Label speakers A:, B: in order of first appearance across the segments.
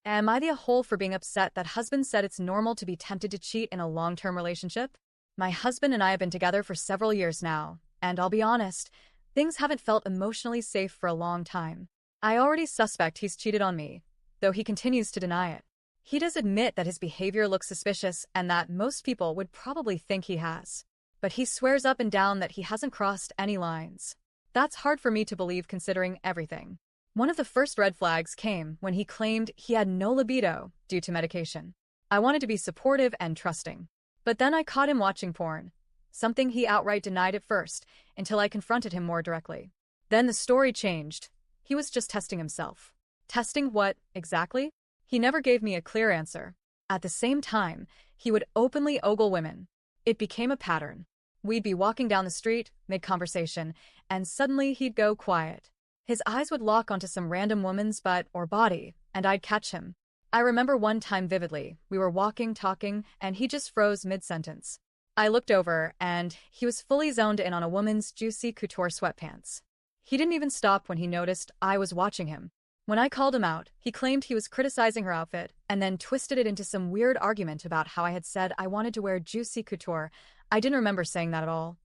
A: Am I the a-hole for being upset that husband said it's normal to be tempted to cheat in a long-term relationship? My husband and I have been together for several years now, and I'll be honest, things haven't felt emotionally safe for a long time. I already suspect he's cheated on me, though he continues to deny it. He does admit that his behavior looks suspicious and that most people would probably think he has. But he swears up and down that he hasn't crossed any lines. That's hard for me to believe considering everything. One of the first red flags came when he claimed he had no libido due to medication. I wanted to be supportive and trusting. But then I caught him watching porn, something he outright denied at first, until I confronted him more directly. Then the story changed. He was just testing himself. Testing what, exactly? He never gave me a clear answer. At the same time, he would openly ogle women. It became a pattern. We'd be walking down the street, mid-conversation, and suddenly he'd go quiet. His eyes would lock onto some random woman's butt or body, and I'd catch him. I remember one time vividly. We were walking, talking, and he just froze mid-sentence. I looked over, and he was fully zoned in on a woman's juicy couture sweatpants. He didn't even stop when he noticed I was watching him. When I called him out, he claimed he was criticizing her outfit, and then twisted it into some weird argument about how I had said I wanted to wear juicy couture. I didn't remember saying that at all.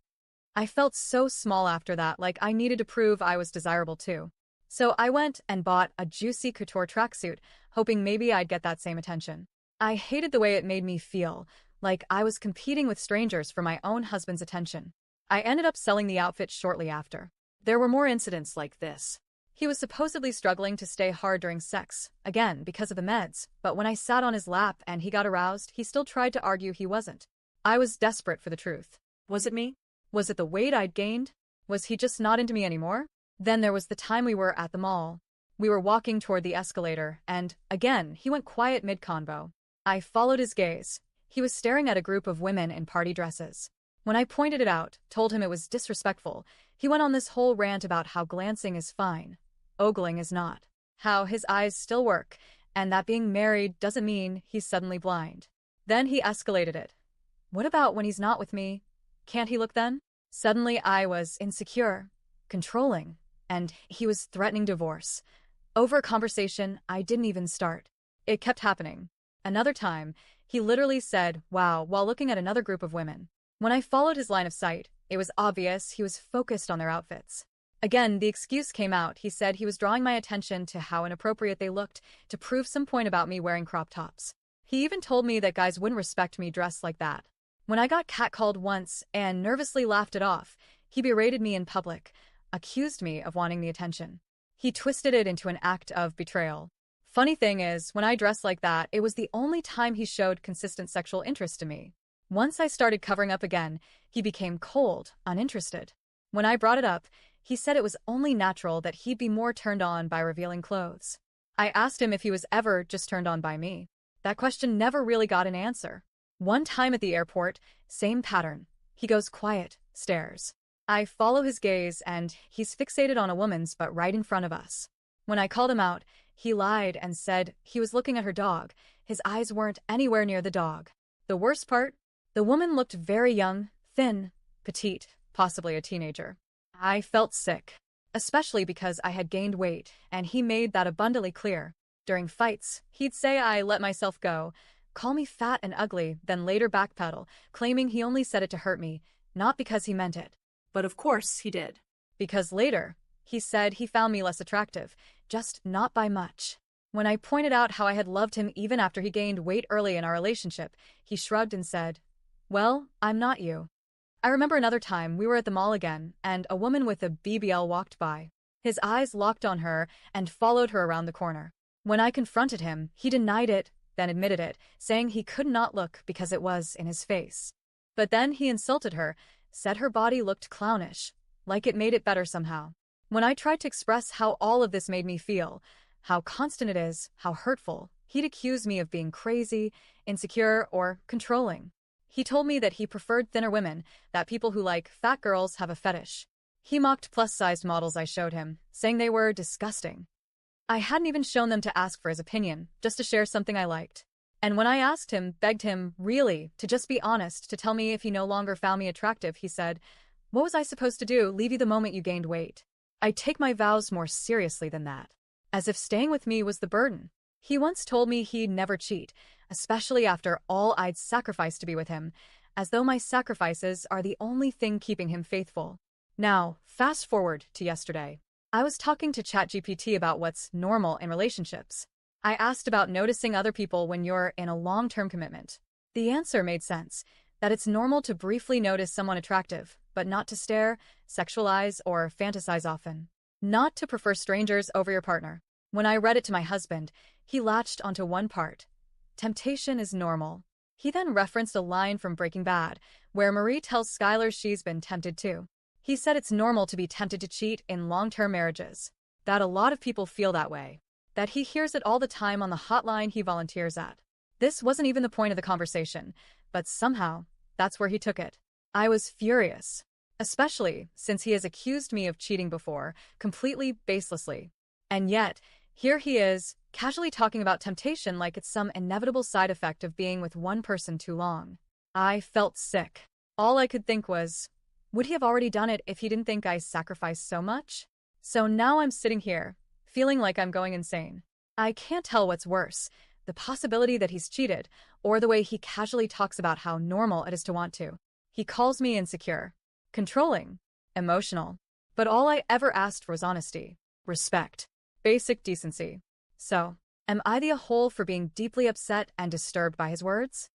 A: I felt so small after that, like I needed to prove I was desirable too. So I went and bought a juicy couture tracksuit, hoping maybe I'd get that same attention. I hated the way it made me feel, like I was competing with strangers for my own husband's attention. I ended up selling the outfit shortly after. There were more incidents like this. He was supposedly struggling to stay hard during sex, again because of the meds, but when I sat on his lap and he got aroused, he still tried to argue he wasn't. I was desperate for the truth. Was it me? Was it the weight I'd gained? Was he just not into me anymore? Then there was the time we were at the mall. We were walking toward the escalator, and, again, he went quiet mid-convo. I followed his gaze. He was staring at a group of women in party dresses. When I pointed it out, told him it was disrespectful, he went on this whole rant about how glancing is fine, ogling is not, how his eyes still work, and that being married doesn't mean he's suddenly blind. Then he escalated it. What about when he's not with me? Can't he look then? Suddenly I was insecure, controlling, and he was threatening divorce. Over a conversation I didn't even start. It kept happening. Another time, he literally said, "Wow," while looking at another group of women. When I followed his line of sight, it was obvious he was focused on their outfits. Again, the excuse came out. He said he was drawing my attention to how inappropriate they looked to prove some point about me wearing crop tops. He even told me that guys wouldn't respect me dressed like that. When I got catcalled once and nervously laughed it off, he berated me in public, accused me of wanting the attention. He twisted it into an act of betrayal. Funny thing is, when I dressed like that, it was the only time he showed consistent sexual interest in me. Once I started covering up again, he became cold, uninterested. When I brought it up, he said it was only natural that he'd be more turned on by revealing clothes. I asked him if he was ever just turned on by me. That question never really got an answer. One time at the airport, same pattern. He goes quiet, stares. I follow his gaze and he's fixated on a woman's butt right in front of us. When I called him out, he lied and said he was looking at her dog. His eyes weren't anywhere near the dog. The worst part? The woman looked very young, thin, petite, possibly a teenager. I felt sick, especially because I had gained weight, and he made that abundantly clear. During fights, he'd say I let myself go, call me fat and ugly, then later backpedal, claiming he only said it to hurt me, not because he meant it.
B: But of course he did.
A: Because later, he said he found me less attractive, just not by much. When I pointed out how I had loved him even after he gained weight early in our relationship, he shrugged and said, "Well, I'm not you." I remember another time we were at the mall again, and a woman with a BBL walked by. His eyes locked on her and followed her around the corner. When I confronted him, he denied it, then admitted it, saying he could not look because it was in his face. But then he insulted her, said her body looked clownish, like it made it better somehow. When I tried to express how all of this made me feel, how constant it is, how hurtful, he'd accuse me of being crazy, insecure, or controlling. He told me that he preferred thinner women, that people who like fat girls have a fetish. He mocked plus-sized models I showed him, saying they were disgusting. I hadn't even shown them to ask for his opinion, just to share something I liked. And when I asked him, begged him, really, to just be honest, to tell me if he no longer found me attractive, he said, "What was I supposed to do, leave you the moment you gained weight? I take my vows more seriously than that." As if staying with me was the burden. He once told me he'd never cheat, especially after all I'd sacrificed to be with him, as though my sacrifices are the only thing keeping him faithful. Now, fast forward to yesterday. I was talking to ChatGPT about what's normal in relationships. I asked about noticing other people when you're in a long-term commitment. The answer made sense, that it's normal to briefly notice someone attractive, but not to stare, sexualize, or fantasize often. Not to prefer strangers over your partner. When I read it to my husband, he latched onto one part. Temptation is normal. He then referenced a line from Breaking Bad, where Marie tells Skylar she's been tempted too. He said it's normal to be tempted to cheat in long-term marriages, that a lot of people feel that way, that he hears it all the time on the hotline he volunteers at. This wasn't even the point of the conversation, but somehow, that's where he took it. I was furious, especially since he has accused me of cheating before, completely baselessly. And yet, here he is, casually talking about temptation like it's some inevitable side effect of being with one person too long. I felt sick. All I could think was, would he have already done it if he didn't think I sacrificed so much? So now I'm sitting here, feeling like I'm going insane. I can't tell what's worse, the possibility that he's cheated, or the way he casually talks about how normal it is to want to. He calls me insecure, controlling, emotional. But all I ever asked for was honesty, respect, basic decency. So, am I the a-hole for being deeply upset and disturbed by his words?